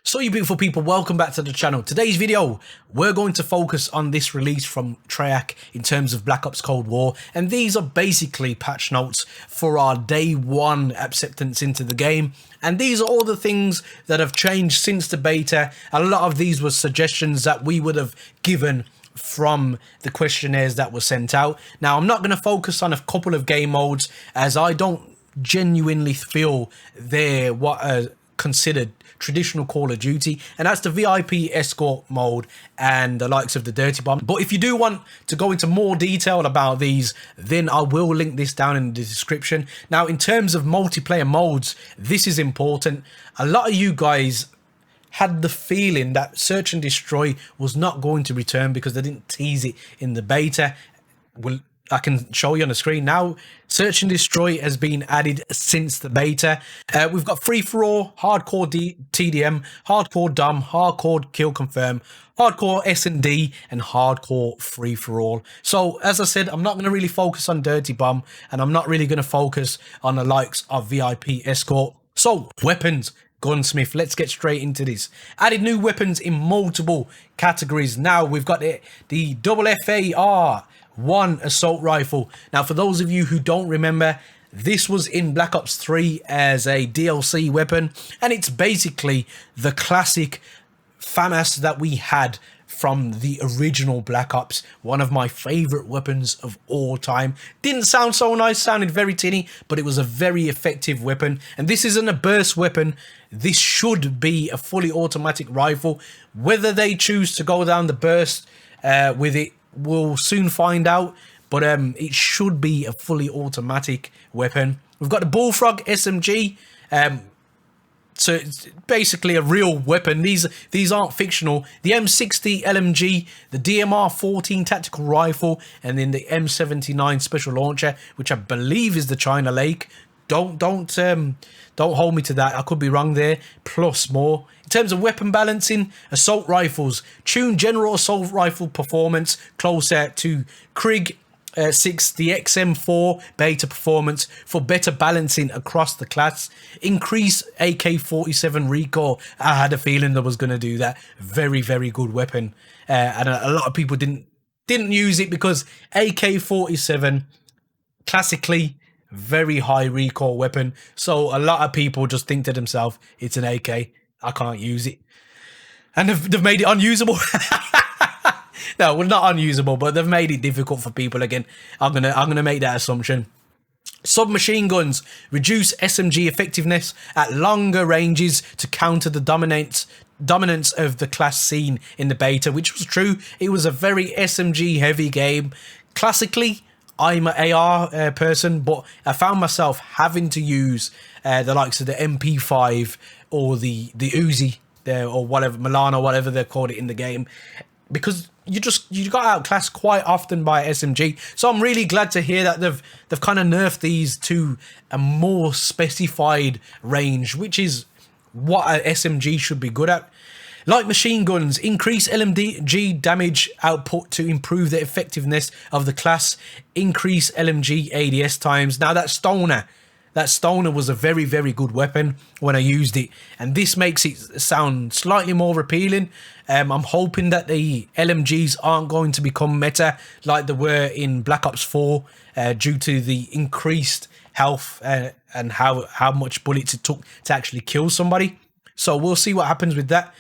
So you beautiful people, welcome back to the channel. Today's video, we're going to focus on this release from Treyarch in terms of Black Ops Cold War. And these are basically patch notes for our day one acceptance into the game. And these are all the things that have changed since the beta. A lot of these were suggestions that we would have given from the questionnaires that were sent out. Now, I'm not going to focus on a couple of game modes as I don't genuinely feel they're what are considered traditional Call of Duty, and that's the VIP escort mode and the likes of the Dirty Bomb. But if you do want to go into more detail about these, then I will link this down in the description. Now, in terms of multiplayer modes, this is important. A lot of you guys had the feeling that Search and Destroy was not going to return because they didn't tease it in the beta. Well, I can show you on the screen now. Search and Destroy has been added since the beta. We've got free for all, hardcore TDM, hardcore dom, hardcore kill confirm, hardcore S&D, and hardcore free for all. So as I said, I'm not going to really focus on Dirty Bomb, and I'm not really going to focus on the likes of VIP escort. So weapons. Gunsmith, let's get straight into this. Added new weapons in multiple categories. Now we've got the double FAR-1 assault rifle. Now, for those of you who don't remember, this was in Black Ops 3 as a DLC weapon, and it's basically the classic FAMAS that we had from the original Black Ops. One of my favorite weapons of all time. Didn't sound so nice, sounded very tinny, but it was a very effective weapon. And this isn't a burst weapon. This should be a fully automatic rifle. Whether they choose to go down the burst with it, we'll soon find out. But it should be a fully automatic weapon. We've got the Bullfrog SMG. So it's basically a real weapon. These aren't fictional. The M60 LMG, the DMR-14 tactical rifle, and then the M79 special launcher, which I believe is the China Lake. Don't hold me to that. I could be wrong there. Plus more. In terms of weapon balancing, assault rifles tune general assault rifle performance closer to Krig 6, the XM4 beta performance for better balancing across the class. Increase AK-47 recoil. I had a feeling that was going to do that. Very, very good weapon. And a lot of people didn't use it because AK-47 classically very high recoil weapon. So a lot of people just think to themselves, it's an AK, I can't use it. And they've made it unusable. No, well, not unusable, but they've made it difficult for people again. I'm gonna make that assumption. Submachine guns reduce SMG effectiveness at longer ranges to counter the dominance of the class seen in the beta, which was true. It was a very SMG heavy game. Classically, I'm an AR person, but I found myself having to use the likes of the MP5 or the Uzi or whatever, Milano, whatever they called it in the game, because you got outclassed quite often by SMG. So I'm really glad to hear that they've kind of nerfed these to a more specified range, which is what a SMG should be good at. Like machine guns, increase LMG damage output to improve the effectiveness of the class. Increase LMG ADS times. Now that Stoner was a very, very good weapon when I used it, and this makes it sound slightly more appealing. I'm hoping that the LMGs aren't going to become meta like they were in Black Ops 4 due to the increased health and how much bullets it took to actually kill somebody. So we'll see what happens with that.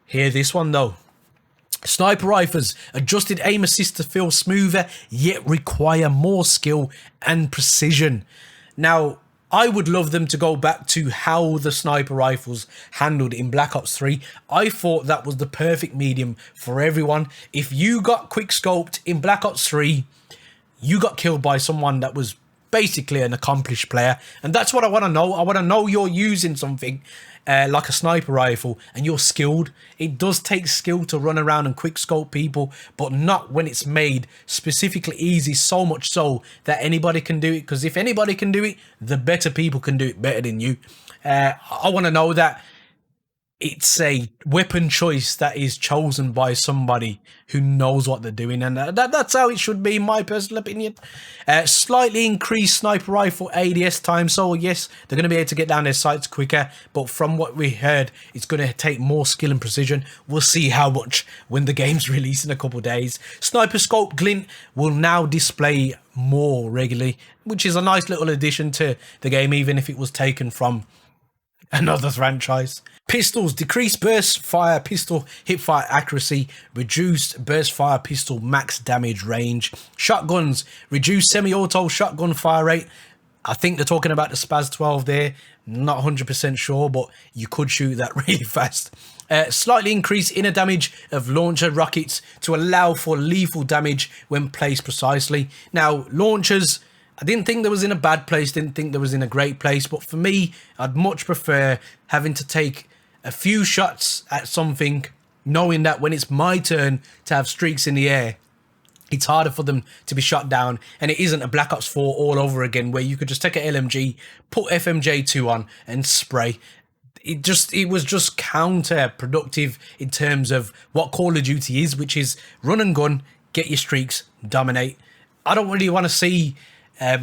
Hear this one though. Sniper rifles adjusted aim assist to feel smoother yet require more skill and precision. Now, I would love them to go back to how the sniper rifles handled in Black Ops 3. I thought that was the perfect medium for everyone. If you got quick scoped in Black Ops 3, you got killed by someone that was basically an accomplished player. And that's what I want to know. I want to know you're using something like a sniper rifle and you're skilled. It does take skill to run around and quick scope people, but not when it's made specifically easy, so much so that anybody can do it. Because if anybody can do it, the better people can do it better than you. I want to know that. it's a weapon choice that is chosen by somebody who knows what they're doing, and that's how it should be, in my personal opinion. Slightly increased sniper rifle ADS time, so yes, they're going to be able to get down their sights quicker, but from what we heard, it's going to take more skill and precision. We'll see how much when the game's released in a couple of days. Sniper scope glint will now display more regularly, which is a nice little addition to the game, even if it was taken from another franchise. Pistols, decreased burst fire pistol hipfire accuracy, reduced burst fire pistol max damage range. Shotguns, reduced semi-auto shotgun fire rate. I think they're talking about the Spaz 12 there. Not 100% sure, but you could shoot that really fast. Slightly increased inner damage of launcher rockets to allow for lethal damage when placed precisely. Now, launchers, I didn't think there was in a bad place, didn't think there was in a great place, but for me, I'd much prefer having to take a few shots at something, knowing that when it's my turn to have streaks in the air, it's harder for them to be shot down, and it isn't a Black Ops 4 all over again where you could just take an LMG, put FMJ2 on and spray. It was just counterproductive in terms of what Call of Duty is, which is run and gun, get your streaks, dominate. I don't really want to see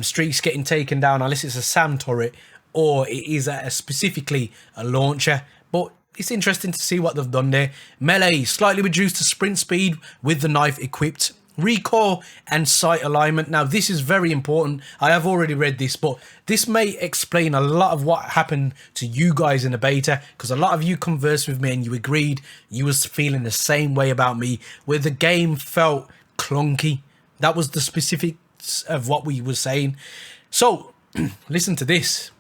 streaks getting taken down unless it's a SAM turret or it is specifically a launcher. But it's interesting to see what they've done there. Melee, slightly reduced to sprint speed with the knife equipped. Recoil and sight alignment. Now, this is very important. I have already read this, but this may explain a lot of what happened to you guys in the beta, because a lot of you conversed with me and you agreed you was feeling the same way about me, where the game felt clunky. That was the specifics of what we were saying. So, listen to this.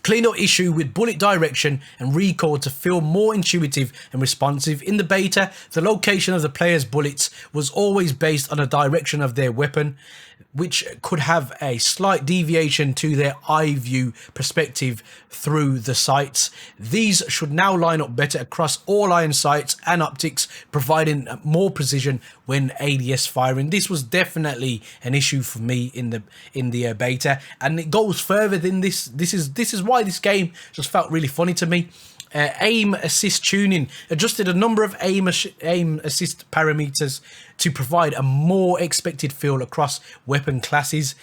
Clean up issue with bullet direction and recoil to feel more intuitive and responsive. In the beta, the location of the player's bullets was always based on the direction of their weapon, which could have a slight deviation to their eye view perspective through the sights. These should now line up better across all iron sights and optics, providing more precision when ADS firing. This was definitely an issue for me in the beta, and it goes further than this. This is why this game just felt really funny to me. Aim assist tuning adjusted a number of aim assist parameters to provide a more expected feel across weapon classes,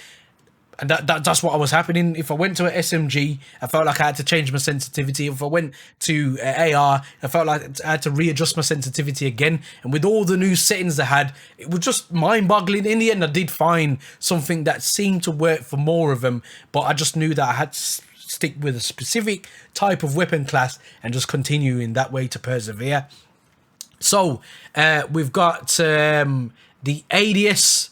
and that's what was happening. If I went to an SMG, I felt like I had to change my sensitivity. If I went to AR, I felt like I had to readjust my sensitivity again. And with all the new settings I had, it was just mind-boggling. In the end, I did find something that seemed to work for more of them, but I just knew that I had to stick with a specific type of weapon class and just continue in that way to persevere. So we've got the ADS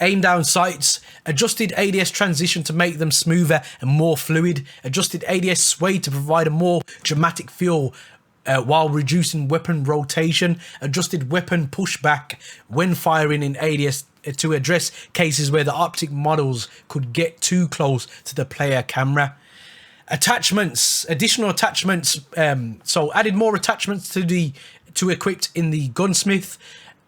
aim down sights, adjusted ADS transition to make them smoother and more fluid, adjusted ADS sway to provide a more dramatic feel while reducing weapon rotation, adjusted weapon pushback when firing in ADS to address cases where the optic models could get too close to the player camera. Attachments, additional attachments. So added more attachments to equipped in the Gunsmith.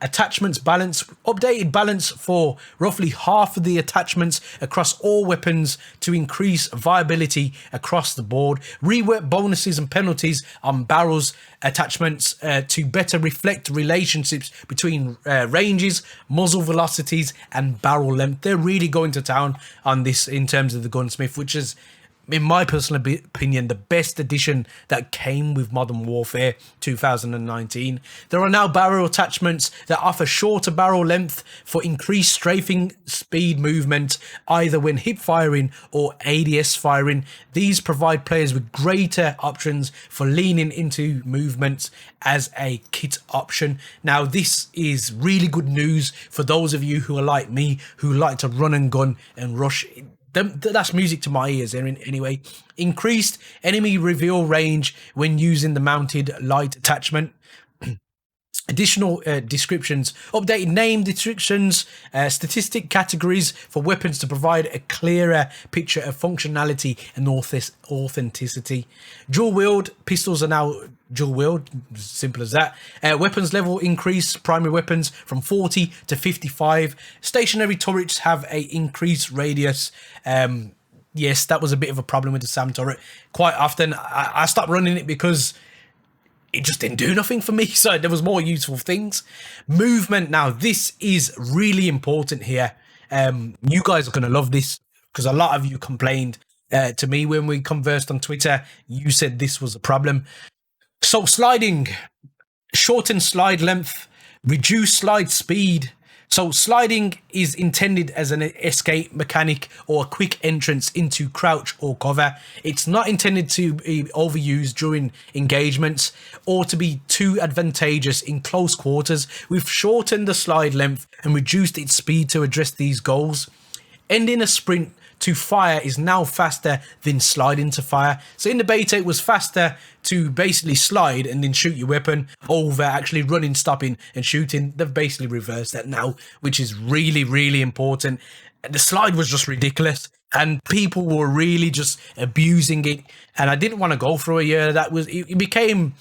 Attachments balance, updated balance for roughly half of the attachments across all weapons to increase viability across the board. Rework bonuses and penalties on barrels attachments to better reflect relationships between ranges, muzzle velocities and barrel length. They're really going to town on this in terms of the Gunsmith, which is, in my personal opinion, the best addition that came with Modern Warfare 2019. There are now barrel attachments that offer shorter barrel length for increased strafing speed movement, either when hip firing or ADS firing. These provide players with greater options for leaning into movements as a kit option. Now, this is really good news for those of you who are like me, who like to run and gun and rush. That's music to my ears anyway. Increased enemy reveal range when using the mounted light attachment. Additional descriptions, updated name descriptions, statistic categories for weapons to provide a clearer picture of functionality and authenticity. Dual wield pistols are now dual wield, simple as that. Weapons level increase, primary weapons from 40 to 55. Stationary turrets have a increased radius. Yes, that was a bit of a problem with the SAM turret. Quite often I stopped running it because it just didn't do nothing for me. So there was more useful things. Movement. Now, this is really important here. You guys are going to love this because a lot of you complained to me when we conversed on Twitter. You said this was a problem. So sliding, shorten slide length, reduce slide speed. So sliding is intended as an escape mechanic or a quick entrance into crouch or cover. It's not intended to be overused during engagements or to be too advantageous in close quarters. We've shortened the slide length and reduced its speed to address these goals. Ending a sprint to fire is now faster than sliding to fire. So in the beta, it was faster to basically slide and then shoot your weapon over actually running, stopping and shooting. They've basically reversed that now, which is really, really important. The slide was just ridiculous and people were really just abusing it. And I didn't want to go through a year. It became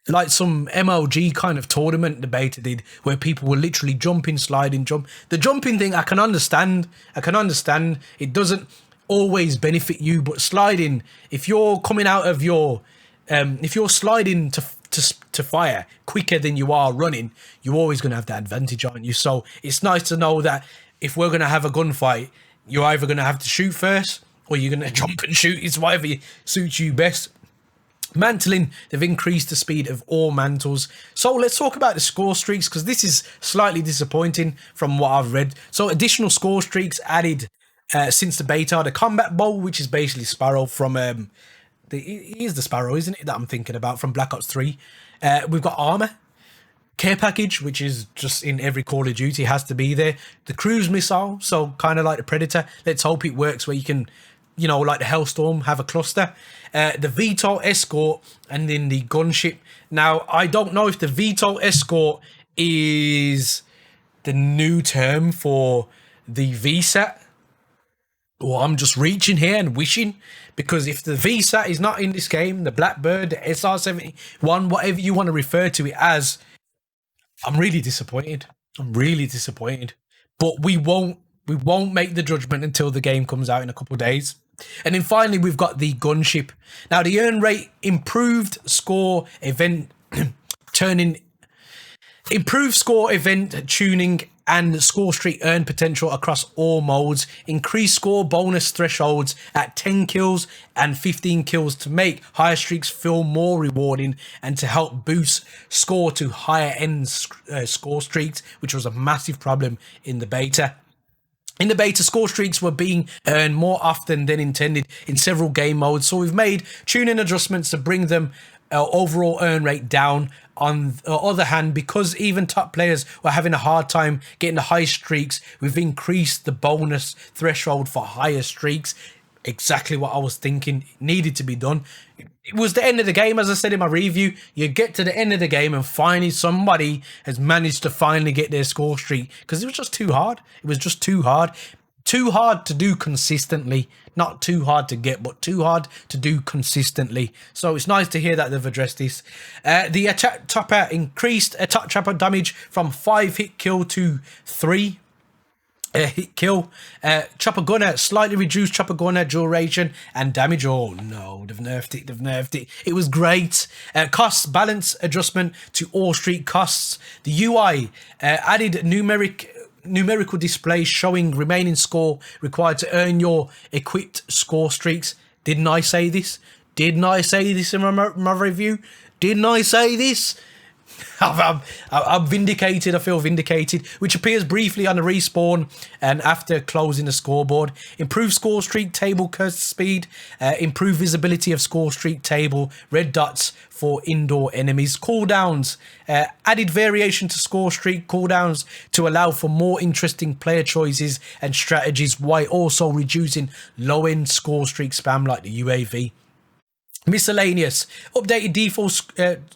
like some MLG kind of tournament the beta did, where people were literally jumping, sliding, jump. The jumping thing, I can understand. It doesn't always benefit you, but sliding, if you're coming out of your, if you're sliding to fire quicker than you are running, you're always going to have that advantage, aren't you? So it's nice to know that if we're going to have a gunfight, you're either going to have to shoot first or you're going to jump and shoot. It's whatever suits you best. Mantling, they've increased the speed of all mantles. So let's talk about the score streaks, because this is slightly disappointing from what I've read. So additional score streaks added since the beta. The combat bow, which is basically Sparrow from here's the Sparrow, isn't it, that I'm thinking about from Black Ops 3. We've got armor, care package, which is just in every Call of Duty, has to be there. The cruise missile, so kind of like the Predator. Let's hope it works where you can, you know, like the Hellstorm, have a cluster. The VTOL escort, and then the gunship. Now, I don't know if the VTOL escort is the new term for the VSAT, or I'm just reaching here and wishing, because if the VSAT is not in this game, the Blackbird, the SR-71, whatever you want to refer to it as, I'm really disappointed. But we won't make the judgment until the game comes out in a couple of days. And then finally, we've got the gunship. Now, the earn rate, improved score event tuning, and score streak earn potential across all modes. Increase score bonus thresholds at 10 kills and 15 kills to make higher streaks feel more rewarding and to help boost score to higher end score streaks, which was a massive problem in the beta. In the beta, score streaks were being earned more often than intended in several game modes, so we've made tuning adjustments to bring them overall earn rate down. On the other hand, because even top players were having a hard time getting the high streaks, we've increased the bonus threshold for higher streaks. Exactly what I was thinking needed to be done. It was the end of the game, as I said in my review. You get to the end of the game and finally somebody has managed to finally get their score streak, because it was just too hard. It was just too hard. Too hard to do consistently. Not too hard to get, but too hard to do consistently. So it's nice to hear that they've addressed this. The attack chopper increased attack chopper damage from 5 hit kill to 3 hit kill. Chopper gunner, slightly reduced chopper gunner duration and damage. Oh no, they've nerfed it. It was great. Costs balance adjustment to all streak costs. The UI added numerical display showing remaining score required to earn your equipped score streaks. Didn't I say this? Didn't I say this in my review? Didn't I say this? I'm vindicated. I feel vindicated, which appears briefly on the respawn and after closing the scoreboard. Improve score streak table curse speed, improve visibility of score streak table, red dots for indoor enemies. Cooldowns, added variation to score streak cooldowns to allow for more interesting player choices and strategies, while also reducing low-end score streak spam like the UAV. Miscellaneous, updated default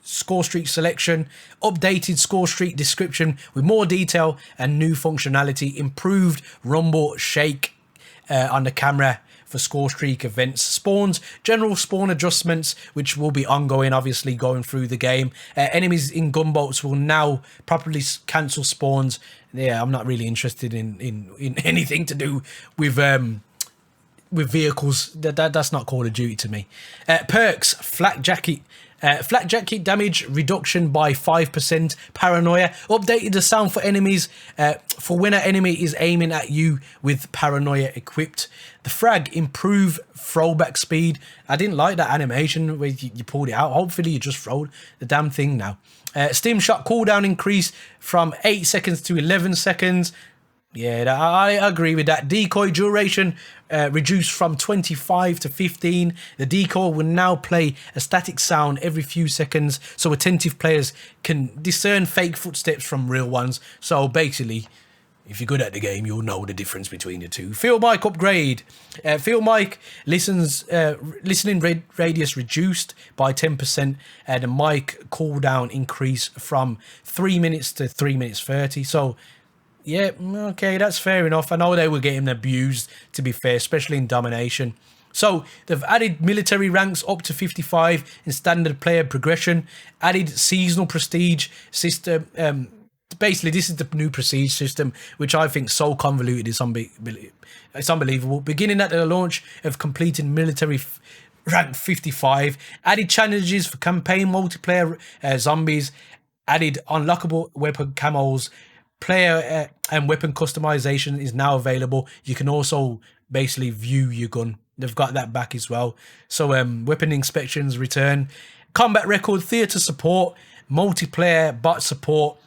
score streak selection, updated score streak description with more detail and new functionality, improved rumble shake on the camera for score streak events, spawns, general spawn adjustments, which will be ongoing, obviously, going through the game. Enemies in gunboats will now properly cancel spawns. Yeah, I'm not really interested in anything to do with vehicles. That's not Call of Duty to me. Perks, flak jacket Flat jacket damage reduction by 5%. Paranoia. Updated the sound for enemies for when an enemy is aiming at you with paranoia equipped. The frag improve throwback speed. I didn't like that animation where you pulled it out. Hopefully you just throwed the damn thing now. Stim shot cooldown increase from 8 seconds to 11 seconds. Yeah, I agree with that. Decoy duration reduced from 25 to 15. The decoy will now play a static sound every few seconds, so attentive players can discern fake footsteps from real ones. So basically, if you're good at the game, you'll know the difference between the two. Field mic upgrade. Field mic listening radius reduced by 10%. The mic cooldown increase from 3 minutes to 3 minutes 30. So yeah, okay, that's fair enough. I know they were getting abused, to be fair, especially in domination. So they've added military ranks up to 55 in standard player progression, added seasonal prestige system. Basically, this is the new prestige system, which I think so convoluted is unbelievable. Beginning at the launch of completing military rank 55, added challenges for campaign multiplayer zombies, added unlockable weapon camos. Player and weapon customization is now available. You can also basically view your gun. They've got that back as well. So weapon inspections return. Combat record, theater support, multiplayer bot support,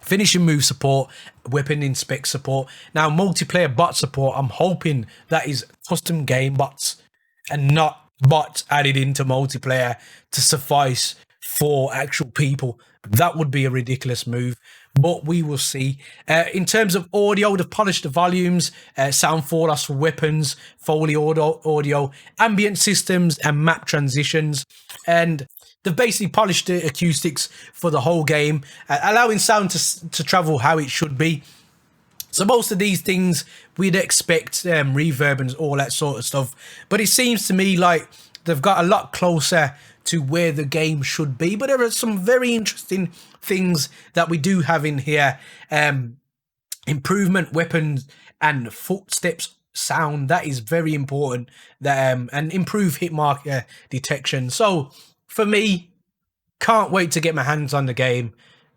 finishing move support, weapon inspect support. Now multiplayer bot support, I'm hoping that is custom game bots and not bots added into multiplayer to suffice for actual people. That would be a ridiculous move, but we will see. In terms of audio, they've polished the volumes, sound for weapons, Foley audio, ambient systems, and map transitions. And they've basically polished the acoustics for the whole game, allowing sound to travel how it should be. So most of these things we'd expect, reverb and all that sort of stuff. But it seems to me like they've got a lot closer to where the game should be. But there are some very interesting things that we do have in here. Improvement weapons and footsteps sound, that is very important. And improve hit marker detection. So for me, can't wait to get my hands on the game.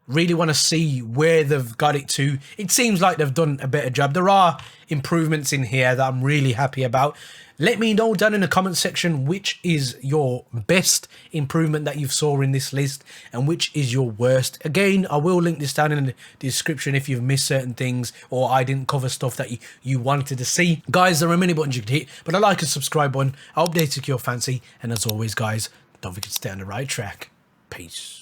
Really want to see where they've got it to. It seems like they've done a better job. There are improvements in here that I'm really happy about. Let me know down in the comment section which is your best improvement that you've saw in this list and which is your worst. Again, I will link this down in the description if you've missed certain things or I didn't cover stuff that you wanted to see. Guys, there are many buttons you can hit, but I like and subscribe button. I hope they took your fancy. And as always, guys, don't forget to stay on the right track. Peace.